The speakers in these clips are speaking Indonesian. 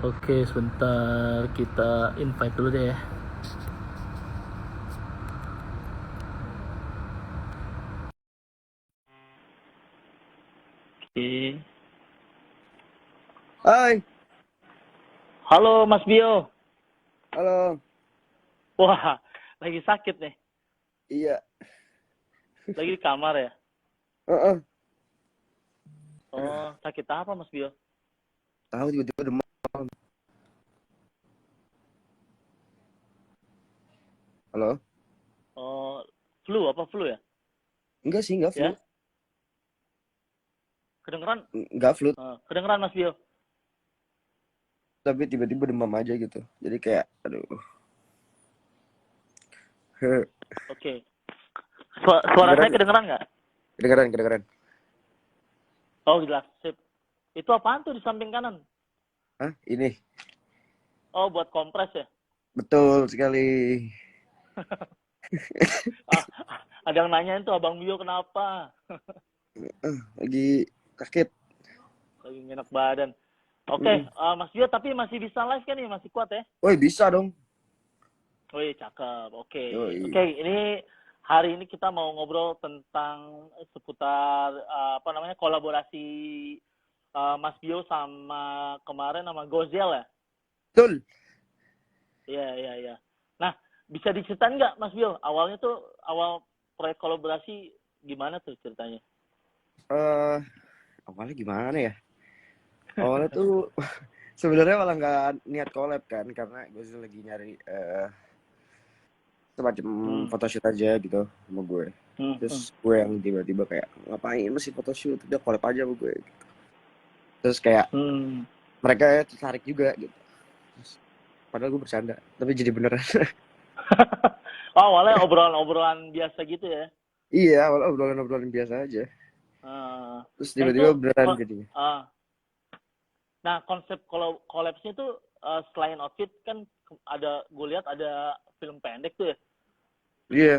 Oke, sebentar kita invite dulu deh ya. Oke. Hai, Halo Mas Bio. halo. Wah, lagi sakit nih. Iya, Lagi di kamar ya. heeh. Aduh, Oh, sakit apa Mas Bio? tahu tiba-tiba demam. Halo? Oh, flu apa flu ya? Enggak sih, enggak flu. Ya, kedengeran? Enggak flu, Kedengeran Mas Bio. tapi tiba-tiba demam aja gitu. Jadi kayak, aduh. Oke. Suara Kedengeran saya nggak? kedengeran nggak? Kedengeran. Oh, jelas. Sip. Itu apaan tuh di samping kanan? Hah? Ini. Oh, buat kompres ya? Betul sekali. Ah, ada yang nanyain tuh Abang Bio kenapa? Lagi sakit. Lagi ngenak badan. Oke, Mm-mm. Mas Bio tapi masih bisa live kan nih? Masih kuat ya? Woi, bisa dong. Wih, cakep. Oke. Yoi. Oke, ini hari ini kita mau ngobrol tentang seputar apa namanya kolaborasi Mas Bio sama kemarin sama Gozel ya. Betul. Iya, iya, iya. Nah, bisa diceritain nggak Mas Bio? Awalnya tuh awal proyek kolaborasi gimana tuh ceritanya? Eh, awalnya gimana ya? Awalnya tuh sebenarnya malah nggak niat collab kan, karena gue lagi nyari semacam Hmm, photoshoot aja gitu sama gue. hmm, hmm, Terus gue yang tiba-tiba kayak ngapain masih photoshoot, udah collab aja sama gue gitu. Terus kayak hmm. mereka tertarik juga gitu. Terus, padahal gue bercanda tapi jadi beneran. Oh, awalnya obrolan-obrolan biasa gitu ya. Iya, awalnya obrolan-obrolan biasa aja, Eh, terus nah itu tiba-tiba beneran ko- jadinya. eh, nah konsep collapse-nya tuh selain outfit kan ada gue lihat ada film pendek tuh ya. Iya.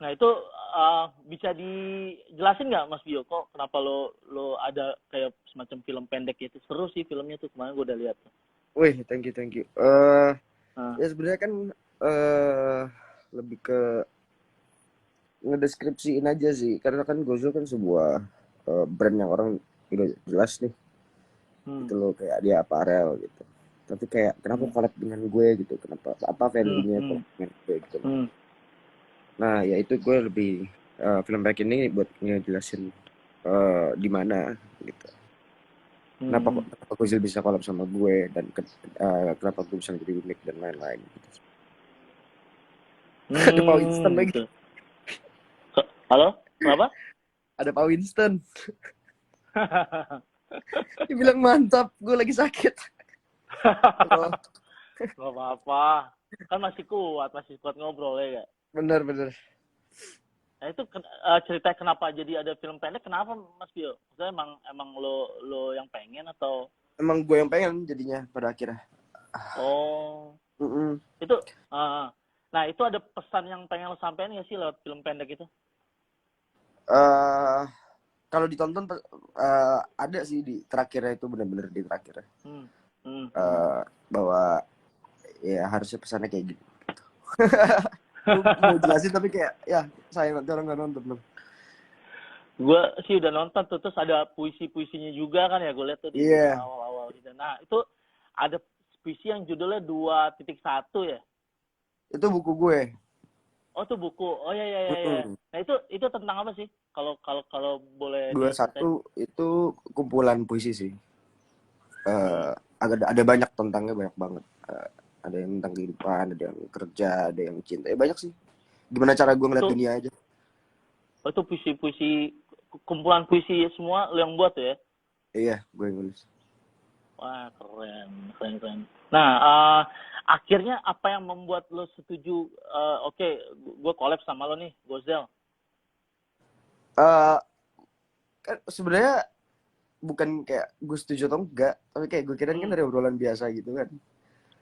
Nah itu bisa dijelasin nggak Mas Bio kok kenapa lo ada kayak semacam film pendek itu seru sih filmnya tuh kemarin gue udah lihat. Wih, thank you. Nah, Ya sebenarnya kan eh lebih ke ngedeskripsiin aja sih, karena kan Gozo kan sebuah brand yang orang udah jelas nih hmm, gitu loh, kayak dia apparel gitu. Tapi kayak kenapa hmm, collab dengan gue gitu, kenapa apa hmm, value-nya hmm, collab dengan gue gitu loh. hmm, Nah ya itu gue lebih film back ini buat ngejelasin di mana gitu, hmm, kenapa gue bisa collab sama gue, dan kenapa gue bisa jadi unik dan lain-lain gitu. Ada Pak Winston lagi, gitu. Halo, kenapa? ada Pak Winston, dia bilang mantap, gue lagi sakit. Oh, Gak apa-apa, kan masih kuat ngobrol ya gak? bener. Nah itu cerita kenapa jadi ada film pendek, kenapa Mas Bio? Maksudnya emang lo yang pengen atau? Emang gue yang pengen jadinya pada akhirnya. Oh, Mm-mm. itu. Uh, nah itu ada pesan yang pengen lo sampein nggak sih lewat film pendek itu? Eh, kalau ditonton ada sih di terakhirnya, itu bener-bener di terakhirnya. Hmm, hmm, hmm. Eh, bahwa ya harusnya pesannya kayak gitu. Gue mau jelasin tapi kayak ya sayang nanti orang nggak nonton dong. Gue sih udah nonton tuh, terus ada puisi-puisinya juga kan ya, gue lihat tuh di Iya, awal-awal gitu. Nah itu ada puisi yang judulnya 2.1 ya. itu buku gue. Oh tuh buku. Oh ya ya ya ya. Mm-mm. Nah itu tentang apa sih? Kalau kalau kalau boleh Dua diceritain. satu itu kumpulan puisi sih. Hmm. Ada banyak tentangnya, banyak banget. Ada yang tentang kehidupan, ada yang kerja, ada yang cinta. Ya banyak sih. Gimana cara gue ngeliat Itu dunia aja. itu puisi-puisi kumpulan puisi semua lo yang buat ya? Iya, gue yang nulis. Wah keren. Nah akhirnya apa yang membuat lo setuju? Oke, gue collab sama lo nih, Gozel. Eh, kan sebenarnya bukan kayak gue setuju atau enggak, tapi kayak gue kirain kan Hmm, dari obrolan biasa gitu kan.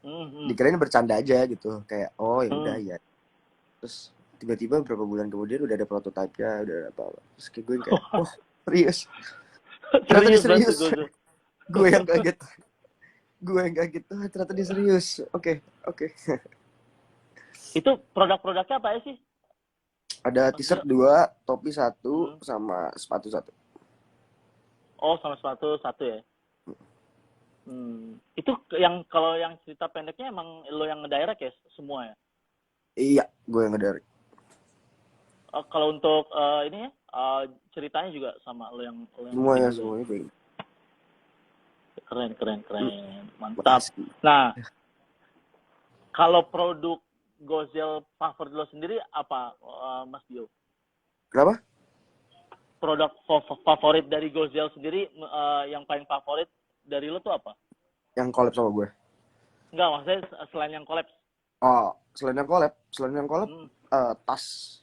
hmm, hmm, Dikirain bercanda aja gitu, kayak oh ya udah hmm. ya. Terus tiba-tiba beberapa bulan kemudian udah ada prototipe-nya, udah ada apa. Terus kayak gue yang kayak, wah serius? Ternyata dia Serius banget tuh serius. Gozel. Gue yang kaget. Gue yang kaget, ternyata dia serius. Oke. Itu produk-produknya apa ya sih, Ada Mas t-shirt Bio? 2, topi 1, Hmm. sama sepatu 1. Oh, sama sepatu satu ya. Itu yang kalau yang cerita pendeknya emang lo yang ngedirect ya semua ya? Iya, gue yang ngedirect. Kalau untuk ini ya, ceritanya juga sama lo yang bikin Semuanya juga ya? gue. Keren, keren, keren. Mantap. Makasih. Nah, kalau produk Gozel favorit lo sendiri apa, Mas Dio? Kenapa? Produk favorit dari Gozel sendiri, yang paling favorit dari lo tuh apa? Yang collab sama gue. Enggak, maksudnya selain yang collab. Oh, selain yang collab, Hmm, tas.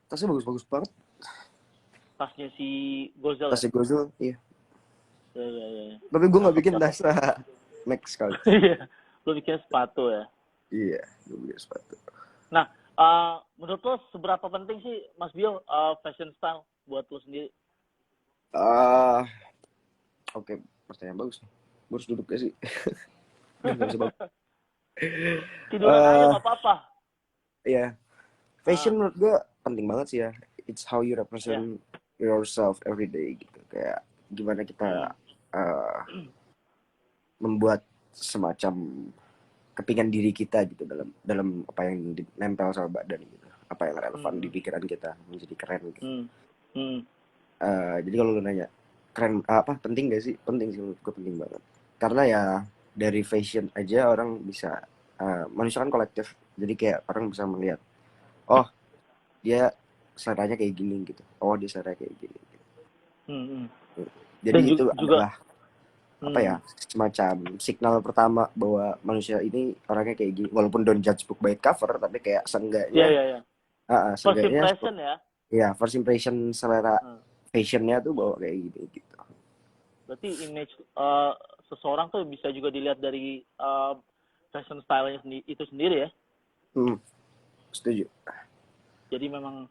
Tasnya bagus-bagus banget. tasnya si Gozel ya? Tasnya Gozo, iya. Ya, ya, ya, ya. Tapi gue nggak Cakep, bikin cakep. tas. Next kali. Iya, lo bikin sepatu ya. Iya, gue bikin sepatu. Nah, menurut lo seberapa penting sih, Mas Bio, fashion style buat lo sendiri? Ah, oke, pertanyaan bagus nih. Gue harus duduk gak sih? Biar nggak bisa bangun. Tiduran aja Eh, nggak apa-apa. Iya, fashion Ah, menurut gue penting banget sih ya. It's how you ya. represent yourself every day gitu. Kayak gimana Hmm. kita eh, membuat semacam kepingan diri kita gitu dalam dalam apa yang nempel sama badan gitu. Apa yang relevan di Hmm. pikiran kita menjadi keren gitu. Hmm. Hmm. Jadi kalau lu nanya keren apa penting gak sih? Penting sih menurut gue penting banget. Karena ya dari fashion aja orang bisa manusia kan kolektif. Jadi kayak orang bisa melihat, oh dia seleranya kayak gini gitu. Oh dia selera kayak gini. Gitu. Hmm. Hmm. Jadi Dan itu juga, adalah apa ya hmm. semacam signal pertama bahwa manusia ini orangnya kayak gini. Walaupun don't judge book by cover, tapi kayak Ya, seenggaknya, ya, ya. First seenggaknya impression ya. ya first impression selera Hmm. fashionnya tuh bawa kayak gini gitu. Berarti image seseorang tuh bisa juga dilihat dari fashion style-nya itu sendiri ya. Hmm, setuju. Jadi memang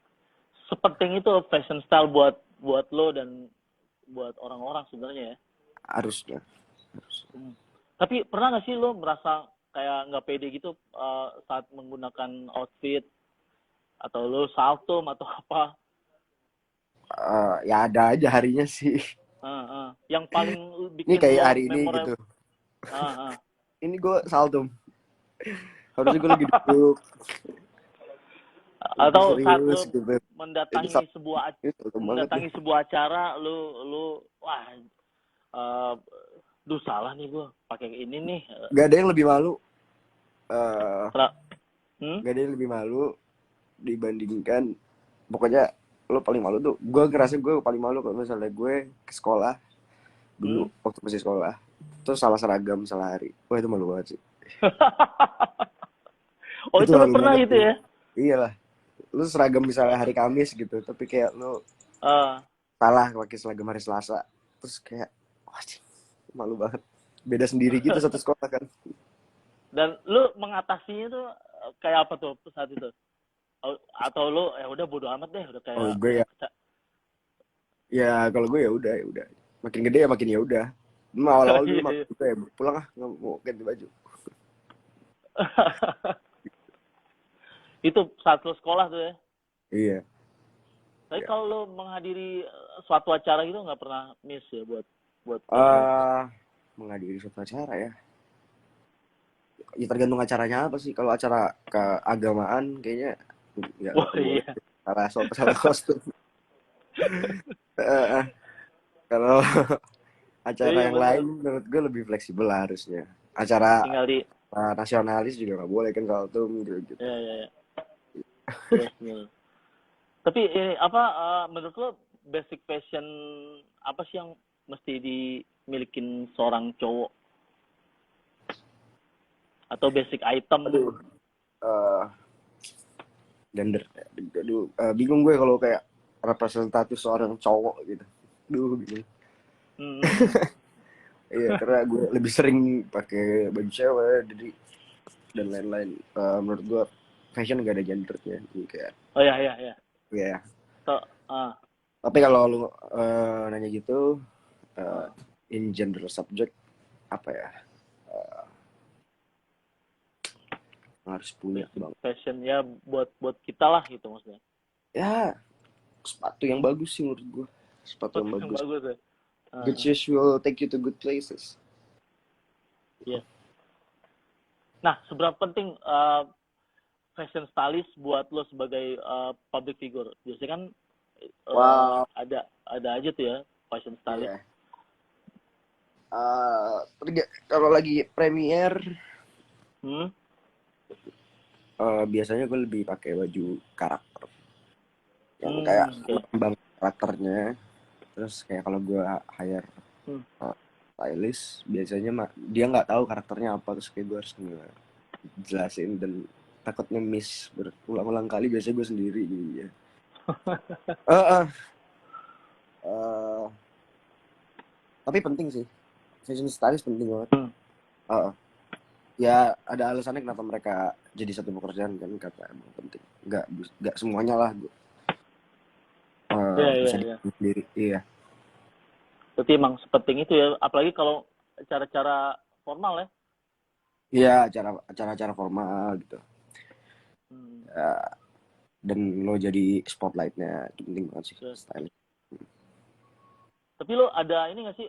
sepenting itu fashion style buat buat lo dan buat orang-orang sebenarnya ya. Harusnya. Hmm. Tapi pernah nggak sih lo merasa kayak nggak pede gitu saat menggunakan outfit atau lo saltum atau apa? Ya ada aja harinya sih. Yang paling Ini bikin kayak lo hari ini gitu. memorable, Ini gue saltum. Harusnya gue lagi duduk, lagi atau saat serius lo gitu. Ini mendatangi saltum, sebuah ini saltum banget nih. mendatangi sebuah acara, lo wah, uh, duh salah nih gue pakai ini nih. Gak ada yang lebih malu. eh Hmm? Gak ada yang lebih malu dibandingkan. Pokoknya lo paling malu tuh. Gue ngerasa gue paling malu kalau misalnya gue ke sekolah dulu Hmm? waktu masih sekolah. Terus salah seragam salah hari. Wah itu malu banget sih. Oh, Itu itu lo malu pernah banget gitu tuh. ya? Iyalah. Lu seragam misalnya hari Kamis gitu, tapi kayak lu Uh, salah pakai seragam hari Selasa. Terus kayak, wah, malu banget. Beda sendiri gitu satu sekolah kan. dan lu mengatasinya tuh kayak apa tuh saat itu? Atau lu ya udah bodo amat deh, udah Oh kayak gue ya, kalau gue ya udah ya udah. Makin gede ya makin ya udah. Awal-awal dulu iya, mah iya. juga ya pulang ah nggak mau ganti baju. Itu saat lu sekolah tuh ya. Iya. Tapi Ya. kalau lu menghadiri suatu acara gitu nggak pernah miss ya buat buat pakai. eh Menghadiri suatu acara ya. Ya tergantung acaranya apa sih. Kalau acara keagamaan kayaknya Wah nggak boleh. iya. Salah kostum. Eh, eh. Kalau acara Iya yang lain bener. menurut gue lebih fleksibel lah harusnya. Acara Tinggal di, nasionalis juga nggak boleh kan kalau tuh gitu. ya ya ya. Bener, bener. Tapi ini apa, menurut lo basic fashion apa sih yang mesti dimilikin seorang cowok, atau basic item? Aduh, eh gender. Aduh, bingung gue kalau kayak representatif seorang cowok gitu. Duh, bingung. Hmm. Iya, karena gue lebih sering pakai baju cewek, jadi dan lain-lain. Menurut gue fashion gak ada gendernya, jadi kayak Oh ya ya ya. ya. So, ah, Tapi kalau lu nanya gitu, ah. in general subject apa ya? harus punya basic bang. fashion ya buat kita lah gitu maksudnya. Ya sepatu yang bagus sih menurut gue, sepatu Buat yang yang bagus. bagus ya. Good Heeh, shoes will take you to good places. iya. Nah, seberapa penting fashion stylist buat lo sebagai public figure? Biasanya kan Wow, ada aja tuh ya fashion stylist. iya. Kalau lagi premier, Hmm? biasanya gue lebih pakai baju karakter yang kayak Oke. mengembang karakternya. Terus kayak kalau gue hire Hmm. stylist, biasanya dia nggak tahu karakternya apa, terus kayak gue harus ngejelasin dan takutnya miss berulang-ulang kali, biasanya gue sendiri gitu ya. Eh, eh, tapi penting sih, fashion stylist penting banget. Hmm. Ya ada alasannya kenapa mereka jadi satu pekerjaan kan, kata emang penting. Nggak semuanya lah gue Iya, iya, bisa iya. sendiri. Iya. Berarti emang sepenting itu ya, apalagi kalau cara-cara formal ya. Iya, acara-acara formal gitu. Hmm. Ya, dan lo jadi spotlightnya itu penting banget sih, Terus, style. tapi lo ada ini nggak sih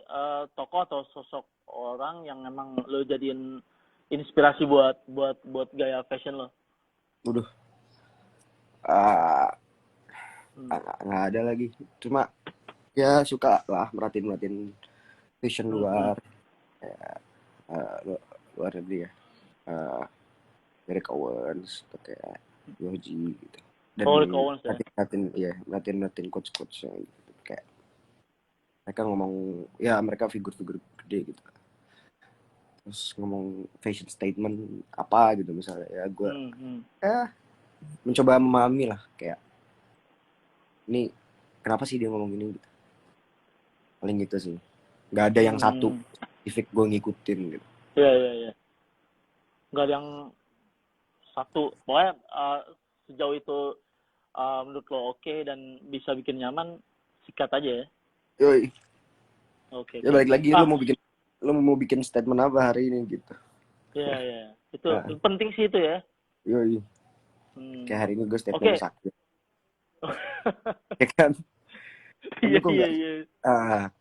tokoh atau sosok orang yang memang lo jadiin inspirasi buat gaya fashion lo? Waduh, ah, Hmm. nggak ada lagi. Cuma ya suka lah merhatiin fashion Hmm. luar, luar negeri ya. Uh, Eric Owens atau kayak Yohji gitu. Dan Oh, Rick Owens ya. merhatiin coach-coachnya gitu. Kayak mereka ngomong, ya mereka figur-figur gede gitu. Terus ngomong fashion statement apa gitu misalnya, ya gue Hmm. Hmm. mencoba memahami lah, kayak ini kenapa sih dia ngomong gini gitu. Paling gitu sih. Nggak ada yang satu Hmm. spesifik gue ngikutin gitu. Iya, iya, iya. Nggak ada yang satu. Pokoknya sejauh itu menurut lo oke dan bisa bikin nyaman, sikat aja ya. Yoi. Oke, Ya oke. balik lagi, lo mau bikin statement apa hari ini gitu. Iya, iya. Itu Nah, penting sih itu ya. yoi. Kayak Hmm. hari ini gue statement Oke. sakit. Ya kan? Tapi Iya, kok iya, nggak, iya.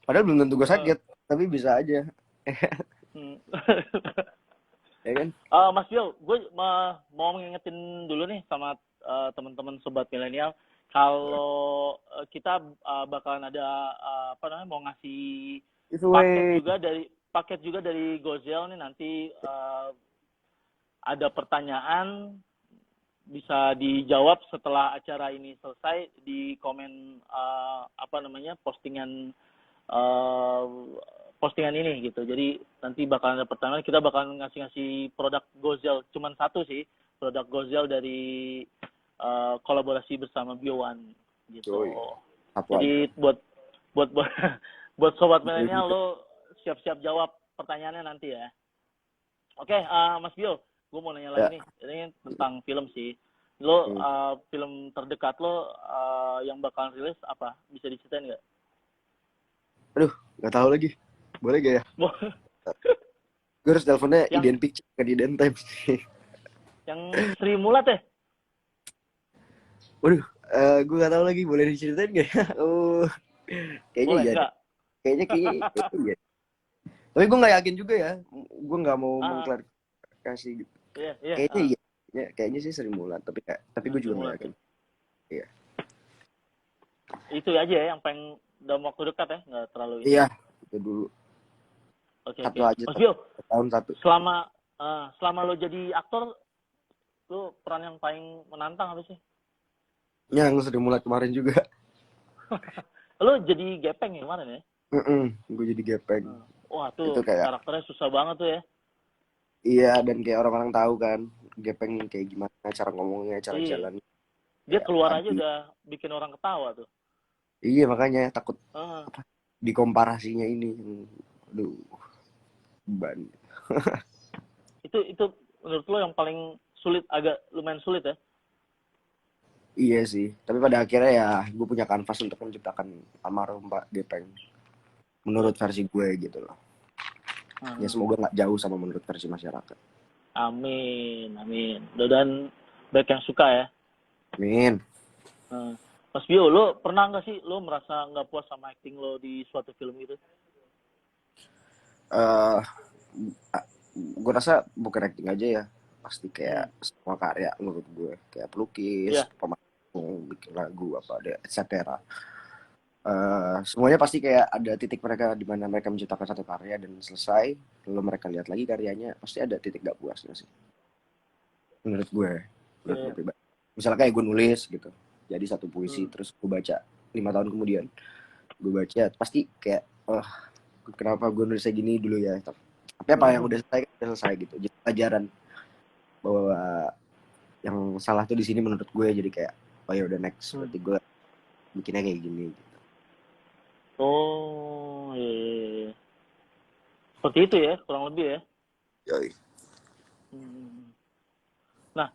padahal belum tentu gue Eh, sakit, tapi bisa aja. hmm. Ya kan? Mas Bio, gue mau ngingetin dulu nih sama teman-teman sobat milenial, kalau kita bakalan ada apa namanya, mau ngasih paket Giveaway. juga dari Gozel nih nanti, ada pertanyaan bisa dijawab setelah acara ini selesai di komen apa namanya, uh, postingan ini gitu. Jadi nanti bakal ada pertanyaan, kita bakal ngasih produk Gozel, cuman satu sih produk Gozel dari kolaborasi bersama Bio1 gitu. Yoi. Satu aja. Jadi buat buat sobat Betul milenial, juga. lo siap-siap jawab pertanyaannya nanti ya. Oke, Mas Bio, gue mau nanya lagi Ya. nih. Ini tentang film sih. Lo Hmm. film terdekat lo yang bakalan rilis apa? Bisa diceritain nggak? Aduh, nggak tahu lagi. Boleh gak ya? Gue harus teleponnya yang Iden Picture ke Iden Times. yang Sri Mulat ya? Waduh, gue nggak tahu lagi. Boleh diceritain gak ya? Oh, kayaknya Boleh iya deh. nggak? Kayaknya iya. Tapi gue nggak yakin juga ya. Gue nggak mau Ah, mengklarifikasi gitu. iya, iya. Kayaknya iya. Kayaknya sih Sri Mulat. Tapi gue Sri juga nggak Mulat ya. yakin. Iya. Itu aja ya yang pengen dalam waktu dekat ya, nggak terlalu ini. Iya. Itu dulu. Oke, Satu oke. aja. Mas Bio, Tahun satu. selama lo jadi aktor, lo peran yang paling menantang apa sih? Yang Sri Mulat kemarin juga. Lo jadi gepeng ya kemarin ya? Gue jadi gepeng. Wah, Itu tuh kayak, karakternya susah banget tuh ya. iya, dan kayak orang-orang tahu kan gepeng kayak gimana cara ngomongnya, cara Iya. jalan, Dia kayak keluar aja tadi. udah bikin orang ketawa tuh. Iya, makanya takut Ah, dikomparasinya ini. Aduh, beban. itu menurut lo yang paling sulit, agak lumayan sulit ya? Iya sih, tapi pada akhirnya ya gue punya kanvas untuk menciptakan almarhum Pak Gepeng menurut versi gue gitu loh. Ya semoga nggak jauh sama menurut versi masyarakat. Amin, amin. Dan baik yang suka ya. Amin. Hmm. Mas Bio, lo pernah nggak sih lo merasa nggak puas sama acting lo di suatu film itu? eh gue rasa bukan acting aja ya, pasti Hmm. kayak semua karya menurut gue, kayak pelukis, Iya. pemain, bikin lagu apa ada etc. Semuanya pasti kayak ada titik mereka di mana mereka menciptakan satu karya dan selesai, lalu mereka lihat lagi karyanya, pasti ada titik gak puasnya sih menurut gue. Menurut gue Iya. pribadi, misalnya kayak gue nulis gitu, jadi satu puisi Hmm. terus gue baca 5 tahun kemudian, gue baca pasti kayak kenapa gue nulisnya gini dulu ya, tapi apa yang udah selesai gitu, jadi pelajaran bahwa yang salah tuh di sini menurut gue, jadi kayak oh ya udah next, berarti gue bikinnya kayak gini gitu. Oh, iya. Seperti itu ya, kurang lebih ya. Yoi. Hmm. Nah,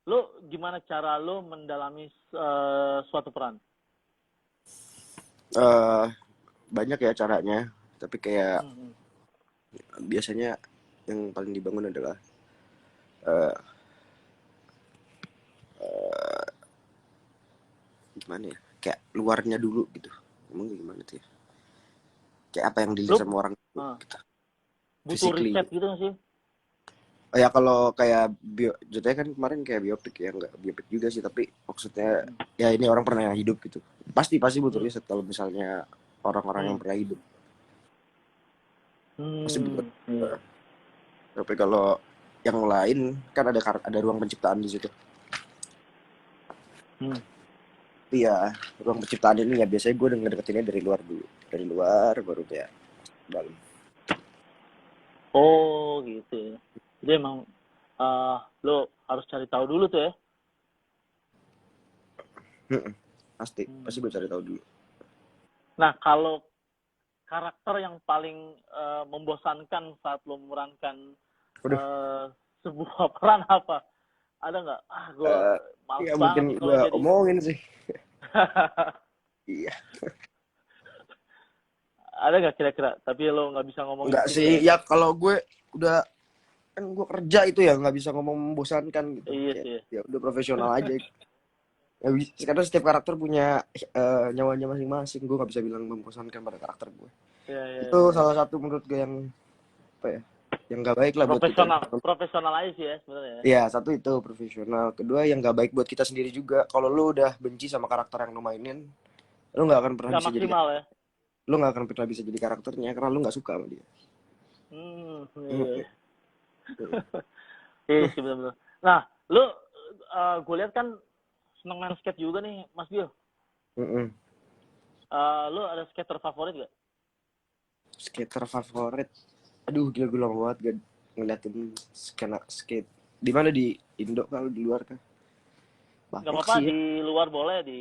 lo gimana cara lo mendalami suatu peran? Eh, Banyak ya caranya, tapi kayak Hmm. biasanya yang paling dibangun adalah eh eh, gimana ya, kayak luarnya dulu gitu, emang gimana tuh ya, kayak apa yang dilihat Lo sama orang gitu, butuh physically. riset gitu nggak sih? Ya kalau kayak jatuhnya kan kemarin kayak biopik ya, nggak biopik juga sih, tapi maksudnya ya ini orang pernah hidup gitu, pasti butuh riset kalau misalnya orang-orang yang pernah hidup, pasti butuh. Iya. Tapi kalau yang lain kan ada ruang penciptaan di situ. Iya, ruang penciptaan ini ya biasanya gue ngedeketinnya dari luar dulu, dari luar baru kayak dalam. Oh, gitu ya. Jadi emang lo harus cari tahu dulu tuh ya. Pasti gue cari tahu dulu. Nah, kalau karakter yang paling membosankan saat lo memerankan Udah, sebuah peran apa? Ada nggak? Gue males ya banget mungkin nih kalau gue jadi. omongin sih. Iya, Ada nggak kira-kira? Tapi lo nggak bisa ngomong di enggak sini ya? sih. Ya kalau gue udah, kan gue kerja itu ya nggak bisa ngomong membosankan gitu. Iya Kayak sih. ya udah profesional aja. Ya, karena setiap karakter punya nyawanya masing-masing. Gue nggak bisa bilang membosankan pada karakter gue. Iya, iya, Itu iya. salah satu menurut gue yang apa ya? Yang nggak baik lah buat kita. Profesional aja sih ya sebenarnya. Ya, satu itu profesional. Kedua yang gak baik buat kita sendiri juga. Kalau lu udah benci sama karakter yang lu mainin, lu gak akan pernah Nggak bisa jadi, maksimal ya. lu gak akan pernah bisa jadi karakternya karena lu gak suka sama dia. Iya. Iya sih benar-benar. Nah, lu gue lihat kan seneng main skate juga nih, Mas Bio. Lu ada skater favorit gak? Skater favorit, aduh gila, gue lama banget gak ngeliatin skena skate. Di mana, di Indo kalau di luar kan? Gak Banyak apa-apa, sih ya. di luar boleh, di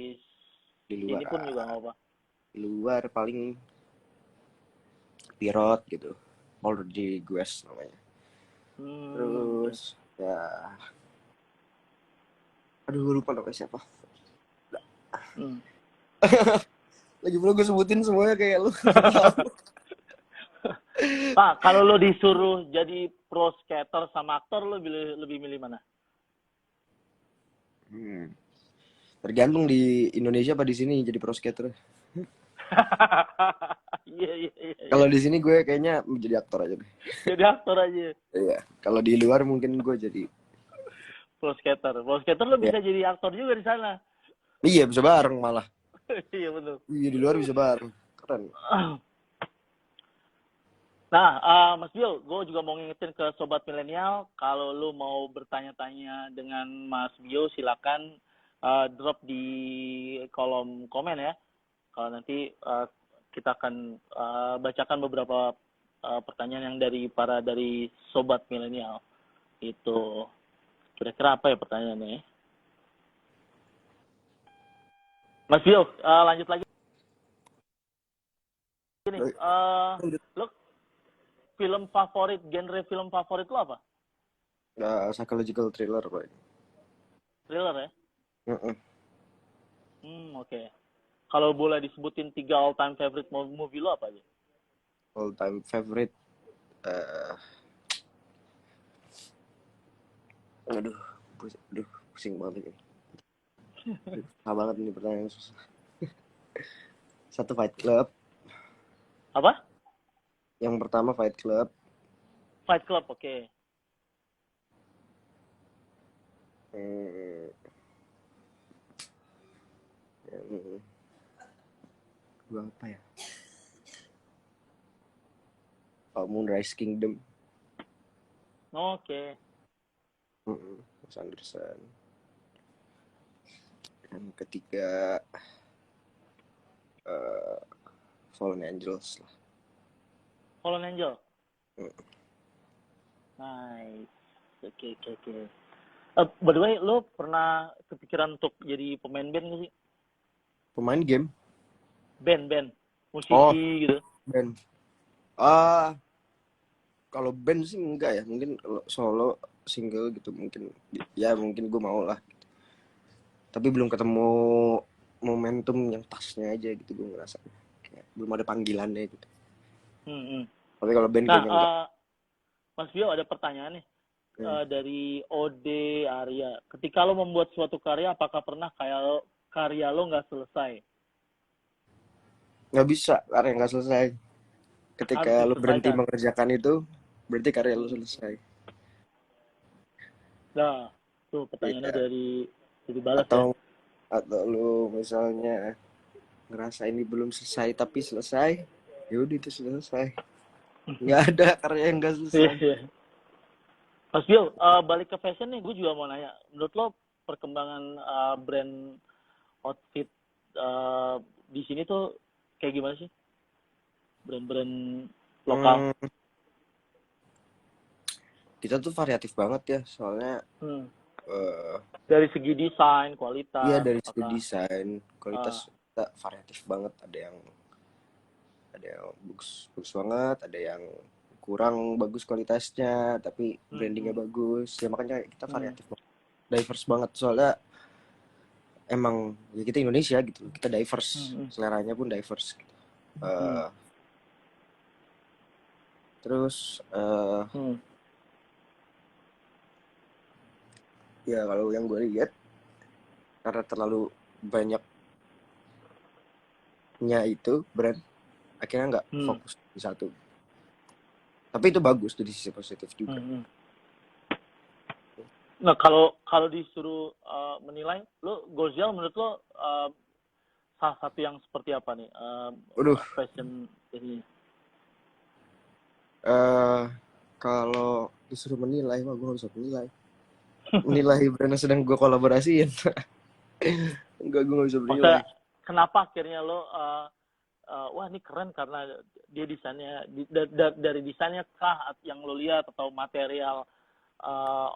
Di sini luar, pun juga gak apa-apa. di luar paling Pirot gitu, Paul Rodriguez namanya. Okay. Terus ya, aduh gue lupa namanya siapa. Lagi pula gue sebutin semuanya kayak lu. Pak, kalau lo disuruh jadi pro skater sama aktor, lo lebih milih mana? Tergantung di Indonesia apa di sini jadi pro skater. Iya. Kalau di sini gue kayaknya menjadi aktor aja deh. Jadi aktor aja. Iya. Kalau di luar mungkin gue jadi, Pro skater. Pro skater lo ya. bisa jadi aktor juga di sana. Iya, bisa bareng malah. Iya betul. Iya, di luar bisa bareng. Keren. Nah, Mas Bill, gue juga mau ngingetin ke sobat milenial, kalau lu mau bertanya-tanya dengan Mas Bio, silakan drop di kolom komen ya. Kalau nanti kita akan bacakan beberapa pertanyaan yang dari sobat milenial. Itu kira-kira apa ya pertanyaannya? Mas Bio, lanjut lagi nih. Lo genre film favorit lo apa? Psychological thriller, Pak. Thriller ya? Oke. Kalau boleh disebutin 3 all time favorite movie lo apa aja? All time favorite. eh aduh, pusing banget ini. Susah banget ini pertanyaan susah. Satu Fight Club. Apa? Yang pertama Fight Club. Fight Club, oke. Hmm, yang dua apa ya? Moonrise Kingdom. Oke. Wes Anderson. Yang ketiga eh Fallen Angels lah. Fallen Angel. Hmm. Nice. Oke. By the way, lo pernah kepikiran untuk jadi pemain band nggak sih? Pemain game. Band, Oh, musisi gitu. band. Kalau band sih enggak ya, mungkin kalau solo single gitu mungkin ya mungkin gue mau lah. Tapi belum ketemu momentum yang pasnya aja gitu, gue ngerasa kayak belum ada panggilannya gitu. Tapi kalau band Nah, kayaknya enggak. Mas Bio ada pertanyaan nih Hmm. dari Ode Arya. Ketika lo membuat suatu karya, apakah pernah kayak karya lo nggak selesai? Nggak bisa, karya nggak selesai. Harus Ketika lu berhenti diselesaikan. mengerjakan itu, berarti karya lu Hmm. selesai. Nah, tuh pertanyaannya Iya. dari balas ya. Atau lu misalnya ngerasa ini belum selesai tapi selesai, ya udah itu selesai. Nggak ada karya yang nggak selesai. Iya. Mas Bio, balik ke fashion nih, gue juga mau nanya. Menurut lo perkembangan brand outfit di sini tuh kayak gimana sih? Brand-brand lokal. Kita tuh variatif banget ya, soalnya Dari segi desain, iya kualitas, dari segi apakah desain, kualitas uh, kita variatif banget. Ada yang bagus, bagus banget, ada yang kurang bagus kualitasnya, tapi brandingnya bagus. Ya makanya kita variatif banget, diverse banget. Soalnya emang ya kita Indonesia gitu, kita diverse, seleranya pun diverse. Gitu. Terus ya kalau yang gue lihat karena terlalu banyaknya itu brand, akhirnya nggak fokus di satu. Tapi itu bagus tuh di sisi positif juga. Nah, kalau disuruh menilai, lo Gozel menurut lo salah satu yang seperti apa nih fashion ini? Kalau disuruh menilai, mah gue nggak bisa menilai. Menilai brand yang sedang gue kolaborasiin. Enggak, gue nggak bisa menilai. Maksudnya, kenapa akhirnya lo wah ini keren karena dia desainnya dari desainnya kah yang lo lihat atau material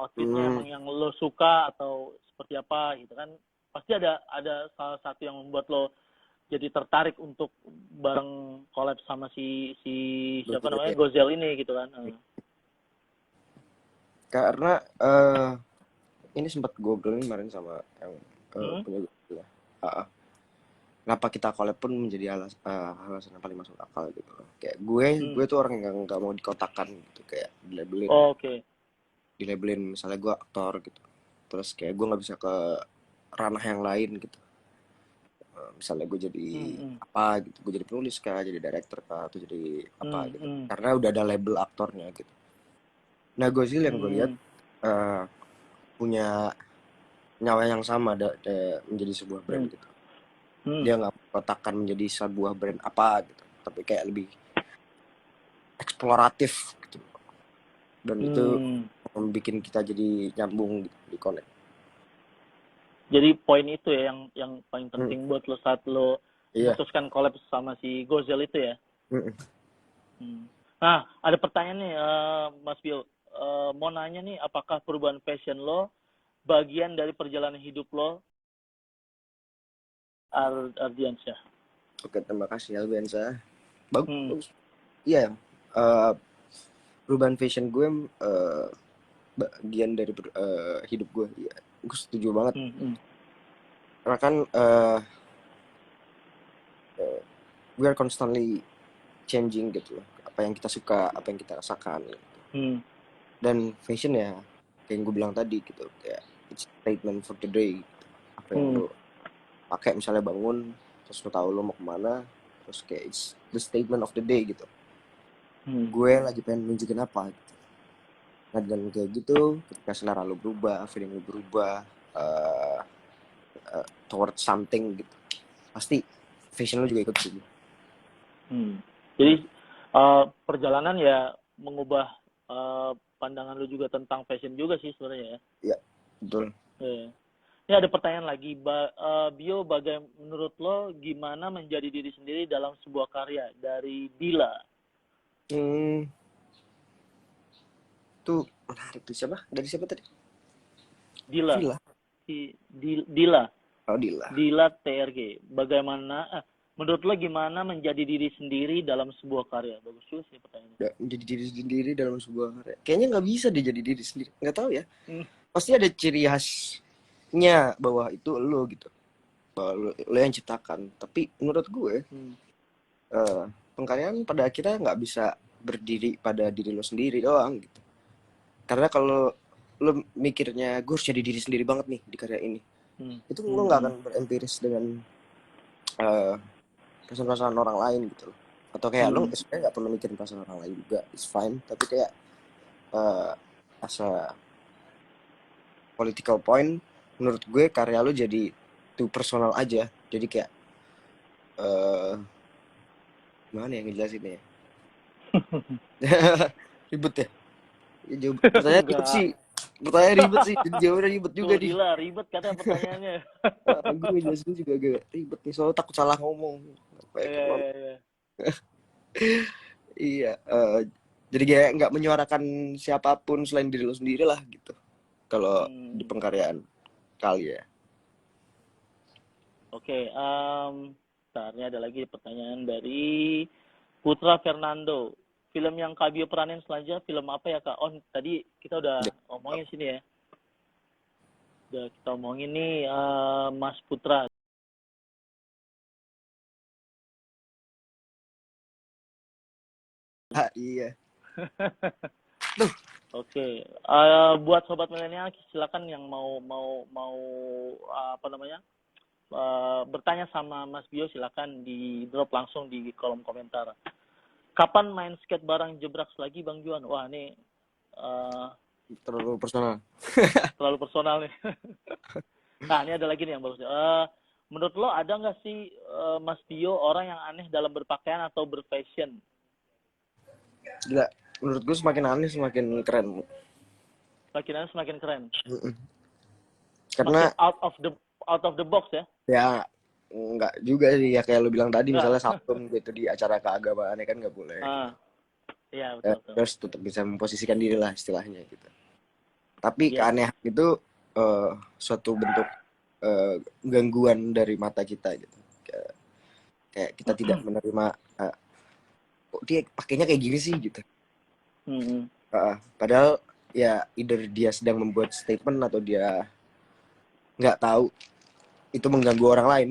outfitnya emang yang lo suka atau seperti apa gitu kan? Pasti ada salah satu yang membuat lo jadi tertarik untuk bareng collab sama si siapa namanya Gozel ini gitu kan? Karena ini sempat google nih kemarin sama yang punya Gozel ya. Kenapa kita collab pun menjadi alasan yang paling masuk akal gitu. Kayak gue tuh orang yang nggak mau dikotakan gitu, kayak dilabelin. Dilabelin misalnya gue aktor gitu, terus kayak gue nggak bisa ke ranah yang lain gitu. Misalnya gue jadi apa gitu, gue jadi penulis kah, jadi director kah, atau jadi apa gitu, karena udah ada label aktornya gitu. Nah Gozel yang gue lihat punya nyawa yang sama menjadi sebuah brand gitu. Dia nggak kotakan menjadi sebuah brand apa gitu, tapi kayak lebih eksploratif gitu, dan itu membuat kita jadi nyambung gitu, di connect. Jadi poin itu ya yang paling penting buat lo saat lo memutuskan collab sama si Gozel itu ya. Nah, ada pertanyaan nih Mas Bio, mau nanya nih, apakah perubahan fashion lo bagian dari perjalanan hidup lo, Ardiansyah? Oke, terima kasih Albiansa. Bagus. Iya, perubahan fashion gue bagian dari hidup gue. Ya, gue setuju banget. Karena kan we are constantly changing gitu loh. apa yang kita suka, apa yang kita rasakan. Hmm. Dan fashion ya kayak yang gue bilang tadi gitu, kayak it's statement for the day. Apa yang lo pakai misalnya bangun terus lo tahu lo mau kemana, terus kayak it's the statement of the day gitu. Gue lagi pengen nunjukin apa gitu. Nah dan kayak gitu ketika selera lo berubah, feeling lo berubah towards something gitu, pasti fashion lo juga ikut sih. Jadi perjalanan ya mengubah pandangan lu juga tentang fashion juga sih sebenarnya ya. Iya, betul. Ini ada pertanyaan lagi, Bio, menurut lo gimana menjadi diri sendiri dalam sebuah karya, dari Dila. Tuh menarik tuh, siapa? Dari siapa tadi? Dila. Villa. Dila. Oh, Dila. Dila TRG. Menurut lo gimana menjadi diri sendiri dalam sebuah karya? Bagus juga sih pertanyaannya. Menjadi diri sendiri dalam sebuah karya. Kayaknya nggak bisa deh jadi diri sendiri. Nggak tahu ya. Pasti ada ciri khasnya bahwa itu lo gitu. Bahwa lo yang ciptakan. Tapi menurut gue, pengkaryaan pada akhirnya nggak bisa berdiri pada diri lo sendiri doang gitu. Karena kalau lo mikirnya gue harus jadi diri sendiri banget nih di karya ini, itu lo nggak akan berempiris dengan perasaan-perasaan orang lain gitu loh. Atau kayak lo sebenarnya nggak perlu mikirin perasaan orang lain juga, it's fine. Tapi kayak as a political point, menurut gue karya lo jadi too personal aja. Jadi kayak gimana ya ngejelasinnya ya? Ribet ya? Pertanyaan ribet sih. Pertanyaan ribet sih. Jadi jawabannya ribet juga nih. Gila, ribet katanya pertanyaannya. Gue jelasin juga agak ribet nih. Soalnya takut salah ngomong. Iya. Jadi kayak nggak menyuarakan siapapun selain diri lo sendiri lah gitu. Kalau di pengkaryaan kali ya. Oke. Ini ada lagi pertanyaan dari Putra Fernando. Film yang Kak Bio peranin selanjutnya film apa ya Kak? Oh tadi kita udah omongin sini ya. Udah kita omongin nih Mas Putra. Iya. Oke. Buat sobat milenial silakan yang mau apa namanya? Bertanya sama Mas Bio silakan di drop langsung di kolom komentar. Kapan main skate bareng Jebraks lagi Bang Juan? Wah, ini terlalu personal. Terlalu personal nih. Nah, ini ada lagi nih yang bagus. Menurut lo ada nggak sih Mas Bio orang yang aneh dalam berpakaian atau berfashion? Gila, menurut gue semakin aneh semakin keren. Semakin aneh semakin keren. Karena semakin out of the box ya? Ya enggak juga sih ya, kayak lu bilang tadi misalnya sabtum gitu di acara keagamaan kan nggak boleh. Iya betul. Terus tetap bisa memposisikan diri lah istilahnya gitu. Tapi keanehan itu suatu bentuk gangguan dari mata kita gitu. Kayak kita tidak menerima kok dia pakainya kayak gini sih gitu. Padahal ya either dia sedang membuat statement atau dia nggak tahu itu mengganggu orang lain.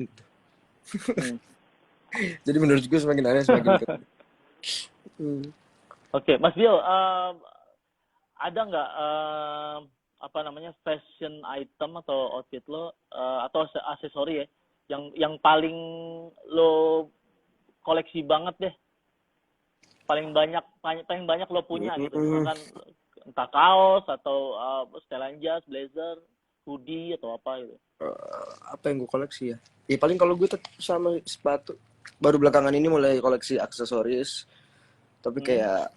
Jadi menurut gue semakin aneh semakin keren. Oke, Mas Bio, ada nggak apa namanya fashion item atau outfit lo atau aksesori ya yang paling lo koleksi banget deh, paling banyak lo punya gitu, misalkan entah kaos atau setelan jas, blazer, hoodie atau apa gitu. Apa yang gue koleksi ya? Ya paling kalau gue tetap sama sepatu. Baru belakangan ini mulai koleksi aksesoris. Tapi kayak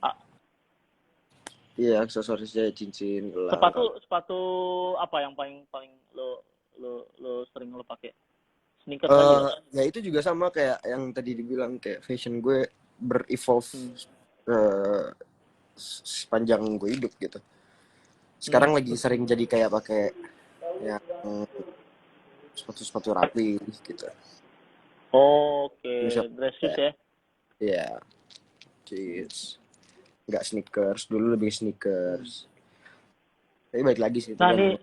iya aksesorisnya cincin, gelang. Sepatu apa yang paling lo sering lo pakai? Sneakers aja. Ya itu juga sama kayak yang tadi dibilang, kayak fashion gue berevolve sepanjang gue hidup gitu. Sekarang lagi sering jadi kayak pakai yang sepatu rapi gitu. Oke. Dress shoes ya? Iya. Jeans. Nggak sneakers, dulu lebih sneakers. Tapi balik lagi sih. Nah nih,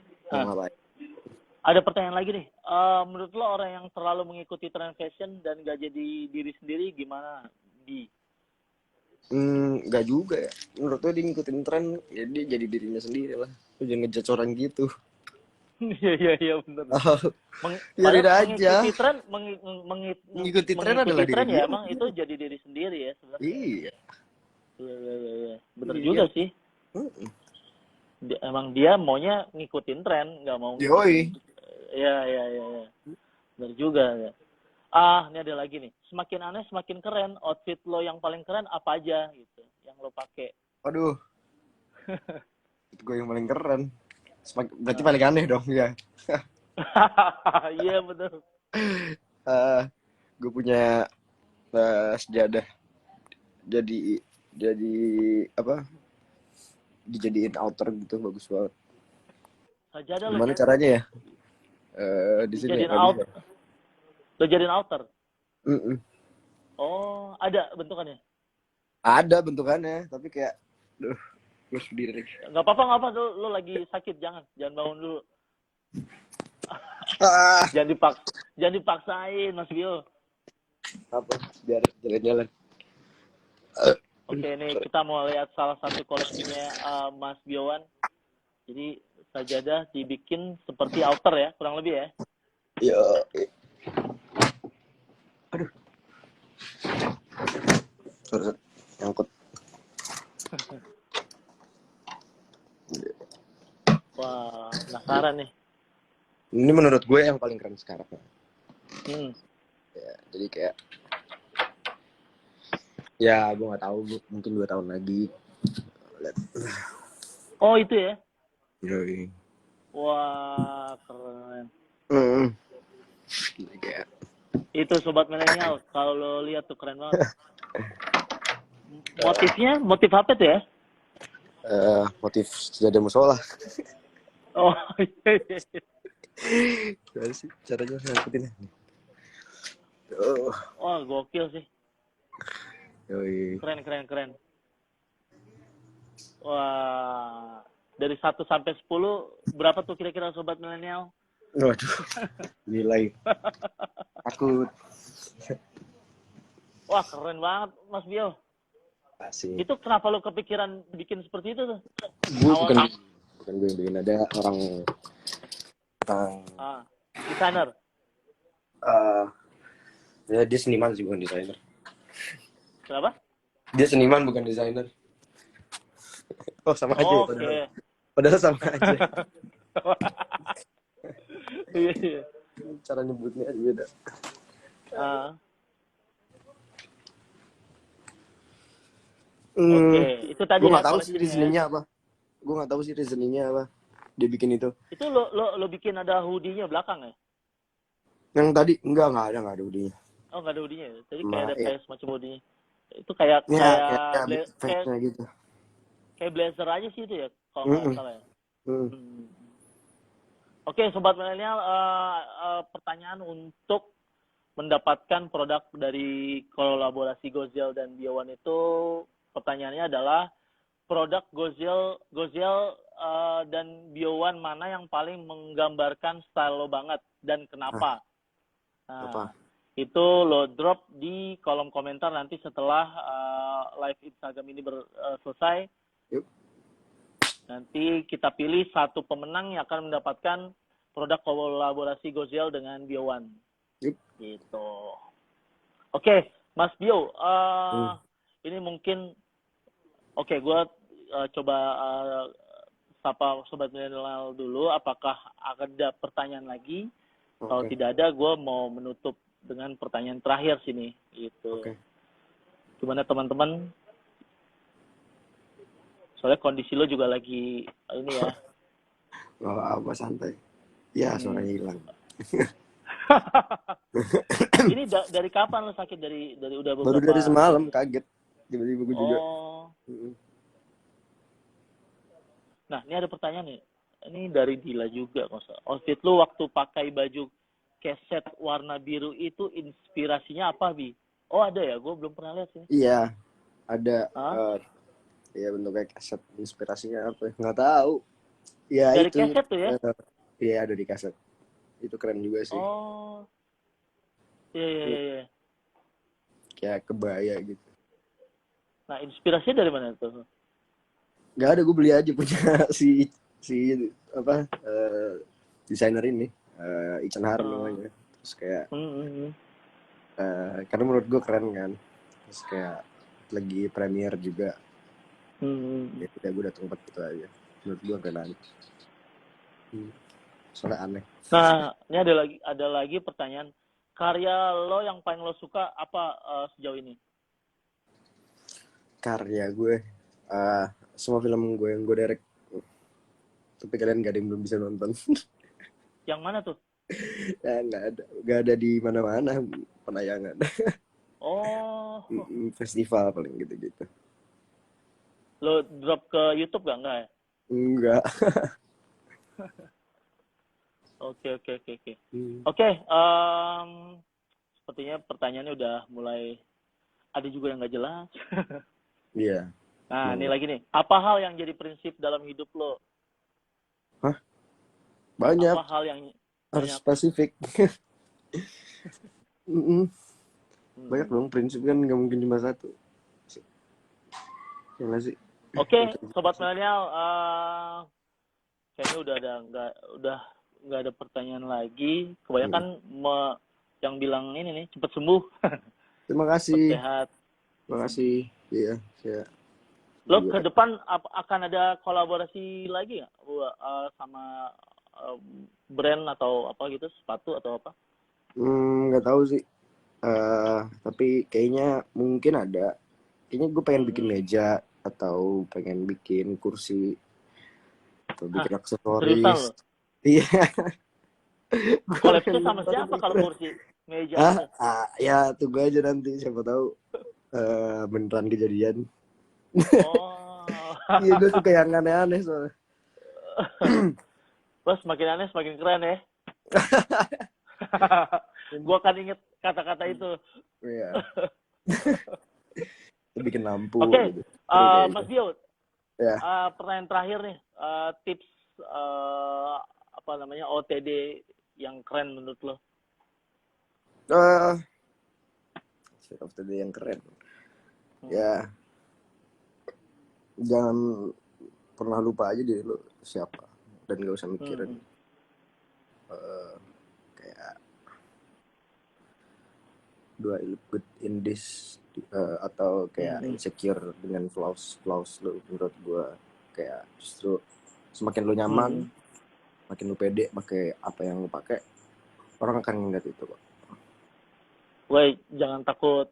ada pertanyaan lagi nih. Menurut lo orang yang terlalu mengikuti tren fashion dan nggak jadi diri sendiri gimana, Di? Nggak juga ya. Menurut gue dia ngikutin tren, ya dia jadi dirinya sendiri lah. Lu jangan ngejudge orang gitu. Iya benar. Biarin Padahal aja. Ngikuti tren mengikuti adalah diri tren dia. ya emang itu jadi diri sendiri ya sebenarnya. Iya. Iya. Bener Iya. juga sih. Emang dia maunya ngikutin tren, nggak mau ngikutin. Yoi. Iya. Bener juga ya. Ini ada lagi nih. Semakin aneh semakin keren. Outfit lo yang paling keren apa aja gitu yang lo pakai? Waduh, itu gue yang paling keren. Berarti paling aneh dong ya. Iya betul. Gue punya sejadah. Jadi apa? Dijadiin outer gitu, bagus banget. Sajadah lo Gimana caranya ya? Di sini ya, jadiin nggak out. bisa. Lo jadiin outer. Mm-mm. Oh, ada bentukannya. Ada bentukannya, tapi kayak, gue berdiri. Nggak apa-apa. Lo lagi sakit, jangan bangun dulu. Ah, Jangan dipaksain, Mas Bio. apa? Biar jalan-jalan. Oke, ini kita mau lihat salah satu koleksinya Mas Biowan. Jadi sajadah dibikin seperti outer ya, kurang lebih ya. Ya. Aduh. Sorry, nyangkut. Wah, penasaran nih. Ini menurut gue yang paling keren sekarang. Ya, jadi kayak, ya gue nggak tahu, mungkin 2 tahun lagi. Lihat. Oh itu ya? Yoi. Wah keren. Jadi kayak, itu sobat milenial, kalau lo lihat tuh keren banget. Motifnya, motif apa tuh ya? motif sejadah musola. Oh iya. Gimana sih caranya ngikutin? Wah gokil sih. Yoi. Keren. Wah, dari 1 sampai 10 berapa tuh kira-kira sobat milenial? Waduh, nilai. Takut. Wah keren banget Mas Bio. Asik. Itu kenapa lo kepikiran bikin seperti itu tuh? Gue bukan gue yang bikin, ada orang desainer. Ya, dia seniman sih, bukan desainer. Kenapa? Dia seniman bukan desainer. Oh sama aja ya, padahal sama aja. Iya. Cara nyebutnya aja beda. Oke, itu tadi gue ya. nggak tahu sih reasoningnya apa. Dia bikin itu. Itu lo bikin ada hoodie-nya belakang ya? Yang tadi enggak ada hoodie-nya. Oh nggak ada hoodie-nya. Tadi kayak ada kayak semacam hoodie-nya. Itu kayak gitu. Kayak blazer aja sih itu ya, kalau nggak salah ya. Oke, sobat milenial, pertanyaan untuk mendapatkan produk dari kolaborasi Gozel dan Biowan itu, pertanyaannya adalah produk Gozel dan Biowan mana yang paling menggambarkan style lo banget dan kenapa? Nah, itu lo drop di kolom komentar nanti setelah live Instagram ini selesai. Nanti kita pilih satu pemenang yang akan mendapatkan produk kolaborasi Gozel dengan Biowan. Gitu. Oke, Mas Bio, ini mungkin gue coba sapa sobat milenial dulu. Apakah ada pertanyaan lagi? Kalau tidak ada, gue mau menutup dengan pertanyaan terakhir sini. Gitu. Gimana teman-teman? Soalnya kondisi lo juga lagi ini ya. Apa santai. Ya, suaranya hilang. Ini dari kapan lo sakit? Dari udah beberapa? Baru dari semalam, kaget. Tiba-tiba gue juga. Nah, ini ada pertanyaan nih. Ini dari Dila juga. Outfit lo waktu pakai baju keset warna biru itu inspirasinya apa, Bi? Oh, ada ya? Gue belum pernah lihat sih. Iya, ada. Ya bentuknya kaset, inspirasinya apa? Nggak tahu. Ya dari itu. Kaset tuh ya? Iya, ada di kaset. Itu keren juga sih. Oh. Iya. Kayak kebaya gitu. Nah, inspirasinya dari mana tuh? Nggak ada, gue beli aja punya si apa desainer ini, Ichan Har namanya. Terus kayak karena menurut gue keren kan, terus kayak lagi premiere juga, ya udah gue datang tempat itu aja, menurut gue keren aja. Soalnya aneh. Nah, ini ada lagi pertanyaan, karya lo yang paling lo suka apa sejauh ini? Karya gue, semua film gue yang gue direct, tapi kalian gak ada yang belum bisa nonton. Yang mana tuh? Ya nggak ada di mana-mana penayangan. Oh, Festival paling gitu-gitu. lo drop ke YouTube enggak ya? Enggak. Oke. Oke, sepertinya pertanyaannya udah mulai ada juga yang nggak jelas. Iya. Nah, ini lagi nih. Apa hal yang jadi prinsip dalam hidup lo? Hah? Banyak. Apa hal yang Harus banyak? spesifik. Banyak dong, prinsip kan nggak mungkin cuma satu. Ya nggak sih? Oke, sobat milenial, kayaknya udah nggak ada pertanyaan lagi. Kebanyakan yang bilang ini nih cepet sembuh. Terima kasih. Sehat. Terima kasih. Iya, saya. Lo ke depan akan ada kolaborasi lagi nggak sama brand atau apa gitu, sepatu atau apa? Nggak tahu sih. Tapi kayaknya mungkin ada. Kayaknya gue pengen bikin meja atau pengen bikin kursi atau bikin aksesoris. Iya. Kolabnya sama siapa kalau kursi meja? Ya tunggu aja nanti, siapa tahu beneran kejadian. Oh. Iya, gue suka yang aneh-aneh soalnya. Terus semakin aneh semakin keren ya. Gue akan inget kata-kata itu. Iya. Bikin lampu. Oke, gitu. Mas Dio. Ya. Pertanyaan terakhir nih, tips apa namanya OTD yang keren menurut lo? OTD yang keren. Ya. Jangan pernah lupa aja diri lo siapa, dan gak usah mikirin kayak do I look good in this atau kayak insecure dengan flaws lo. Menurut gue kayak justru semakin lo nyaman, makin lo pede pakai apa yang lo pakai, orang akan ngeliat itu kok. Woi, jangan takut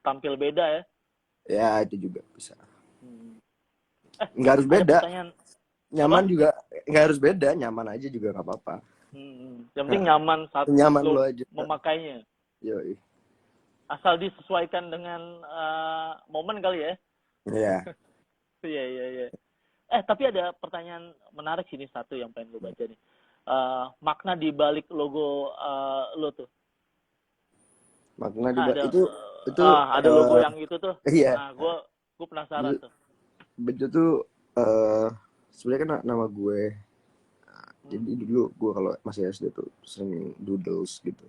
tampil beda ya. Ya itu juga bisa. Nggak harus beda. Nyaman juga nggak harus beda, nyaman aja juga nggak apa-apa. Yang penting nyaman saat lo aja memakainya. Yoi. Asal disesuaikan dengan momen kali ya. Iya. Iya. Tapi ada pertanyaan menarik sini satu yang pengen gue baca nih. Makna di balik logo lo tuh. Makna di balik itu ada logo yang itu tuh. Iya. Nah, gue penasaran tuh. Bejo tuh sebenarnya kan nama gue. Jadi dulu gue kalau masih SD tuh sering doodles gitu.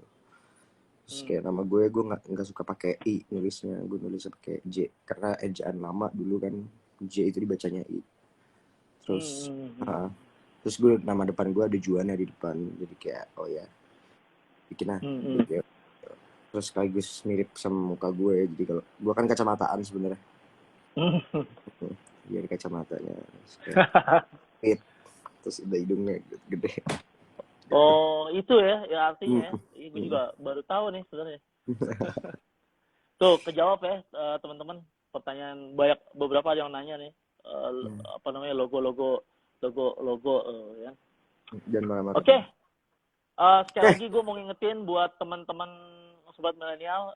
Terus kayak nama gue nggak suka pakai I nulisnya, gue nulisnya pakai J karena ejaan lama dulu kan J itu dibacanya I. Terus terus gue nama depan gue ada Juana di depan, jadi kayak oh ya bikin gitu. Terus sekaligus mirip sama muka gue, jadi kalau gue kan kacamataan sebenarnya. Jadi kacamatanya fit, terus ada hidungnya gede. Oh, itu ya artinya ya. Gue juga baru tahu nih sebenarnya. Tuh, kejawab ya teman-teman. Pertanyaan beberapa yang nanya nih. Apa namanya logo ya. Oke. Sekali lagi gue mau ngingetin buat teman-teman sobat milenial,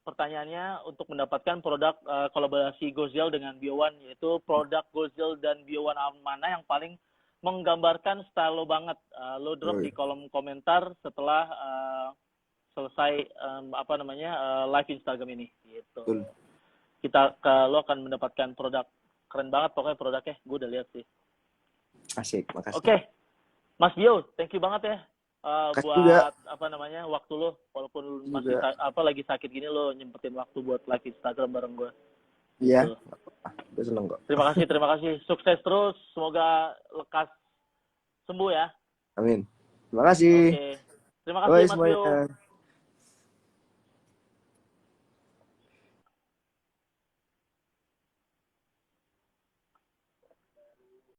pertanyaannya untuk mendapatkan produk kolaborasi Gozel dengan Bio1, yaitu produk Gozel dan Bio1 mana yang paling menggambarkan style lo banget. Lo drop di kolom komentar setelah selesai live Instagram ini gitu. Lo akan mendapatkan produk keren banget pokoknya produknya. Gue udah lihat sih. Asik, makasih. Oke. Mas Dio, thank you banget ya buat waktu lo, walaupun masih lagi sakit gini lo nyempetin waktu buat live Instagram bareng gue. Iya, gitu. gue seneng kok. Terima kasih. Sukses terus. Semoga lekas sembuh ya. Amin. Terima kasih. Oke. Terima kasih Bye Mas Bio. semuanya.